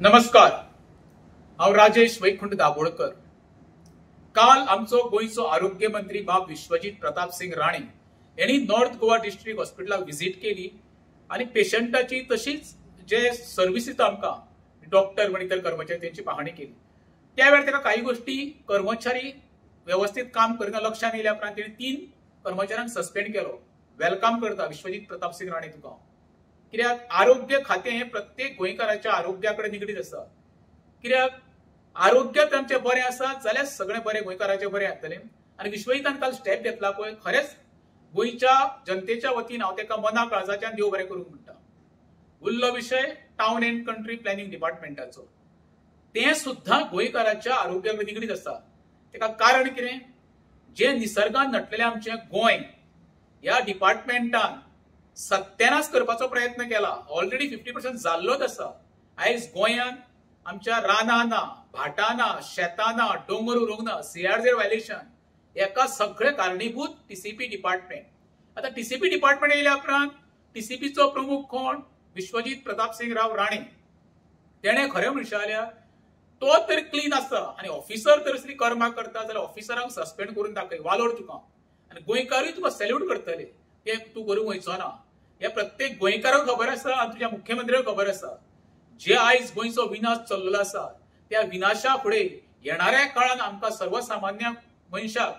नमस्कार, हांव राजेश वैकुंठ दाबोळकर। काल आमचो गोयचो आरोग्य मंत्री बाब विश्वजीत प्रताप सिंग राणे यांनी नॉर्थ गोवा डिस्ट्रिक्ट हॉस्पिटलाक व्हिजिट केली आणि पेशंटाची तशीच जे सर्विसीस आमकां डॉक्टर आणि इतर कर्मचारी त्यांची पाहणी केली। त्यावेळेर ताका काही गोष्टी कर्मचारी व्यवस्थित काम करना लक्षात येयल्या उपरांत ताणें 3 कर्मचाऱ्यांक सस्पेंड केलो। वेलकम करता विश्वजीत प्रताप सिंग राणे तुका। कित्याक आरोग्य खातें हे प्रत्येक गोंयकाराच्या आरोग्याकडे निगडीत आसा। कित्याक आरोग्य तांचें बरें आसा जाल्यार सगळे बरें गोंयकाराचें बरें जातलें। आनी विश्वजीतान काल स्टेप घेतला पळय, खरेंच गोंयच्या जनतेच्या वतीन हांव ताका मना काळजाच्यान देव बरें करूंक म्हणटा। उरलो विशय टावन एंड कंट्री प्लॅनिंग डिपार्टमेंटाचो, तें सुद्धा गोंयकाराच्या आरोग्याकडे निगडीत आसा। ताका कारण कितें? जे निसर्गान नटलेलें आमचें गोंय, ह्या डिपार्टमेंटान सत्यानाश करपाचो प्रयत्न केला। ऑलरेडी 50% जाल्लोच आसा। आयज गोंयांत आमच्या रानां ना, भाटां ना, शेतां ना, डोंगर उरूंक ना, CRZ व्हायलेशन, हेका सगळे कारणीभूत TCP डिपार्टमेंट। आता TCP डिपार्टमेंट येयल्या उपरांत TCPचो प्रमुख कोण? विश्वजीत प्रताप सिंग राव राणे। तेणें खरें म्हणशें जाल्यार तो तर क्लीन आसा आनी ऑफिसर तर असली कर्मां करता जाल्यार ऑफिसरांक सस्पेंड करून दाखय, वालोर तुका। आनी गोंयकारूय तुका सॅल्यूट करतले, ते तूं करूंक वयचो ना। हे प्रत्येक गोंयकाराक खबर आसा आनी तुज्या मुख्यमंत्र्याक खबर आसा। जे आयज गोंयचो विनाश चल्लेलो आसा, त्या विनाशा फुडें येणाऱ्या काळान आमकां सर्वसामान्य मनशाक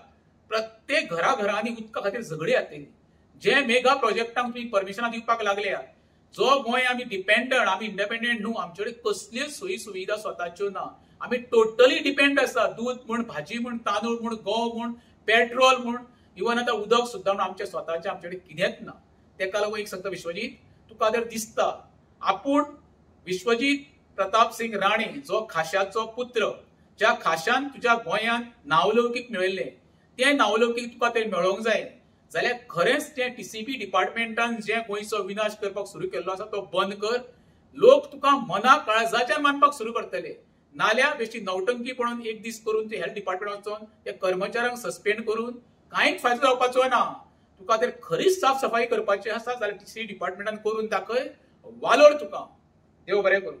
प्रत्येक घराघरांनी उदका खातीर झगडी जातली। जे मेगा प्रोजेक्टांक तुम्ही परमिशनां दिवपाक लागल्या, जो गोंय आमी डिपेंडंट, आमी इंडिपेंडंट न्हू, आमचे कडेन कसल्योच सोयी सुविधा स्वताच्यो ना। आमी टोटली डिपेंड आसा। दूध म्हण, भाजी म्हण, तांदूळ म्हण, गंव म्हण, पेट्रोल म्हण, इवन आतां उदक सुद्दां म्हण आमचे स्वताचे आमचे कडेन कितेंच ना। तेका लागून एक सांगता विश्वजीत, तुका जर दिसता आपूण विश्वजीत प्रताप सिंग राणे जो खाशाचो पुत्र, ज्या खाशान तुज्या गोंयांत नावलौकीक मेळयल्लें, तें नावलौकीक तुका ते मेळोंक जाय जाल्यार खरेंच तें TCP डिपार्टमेंटान जे गोंयचो विनाश करपाक सुरू केल्लो आसा तो बंद कर। लोक तुका मना काळजाच्यान मानपाक सुरू करतले। नाल्यार बेश्टी नौटंकी पळोवन एक दीस करून ते हेल्थ डिपार्टमेंट वचून त्या कर्मचाऱ्यांक सस्पेंड करून कांयच फायदो जावपाचो ना। तुका तर खरीच साफ सफाई करपाची आसा जाल्यार TCP डिपार्टमेंटान करून दाखय, वालोर तुका। देव बरें करूं।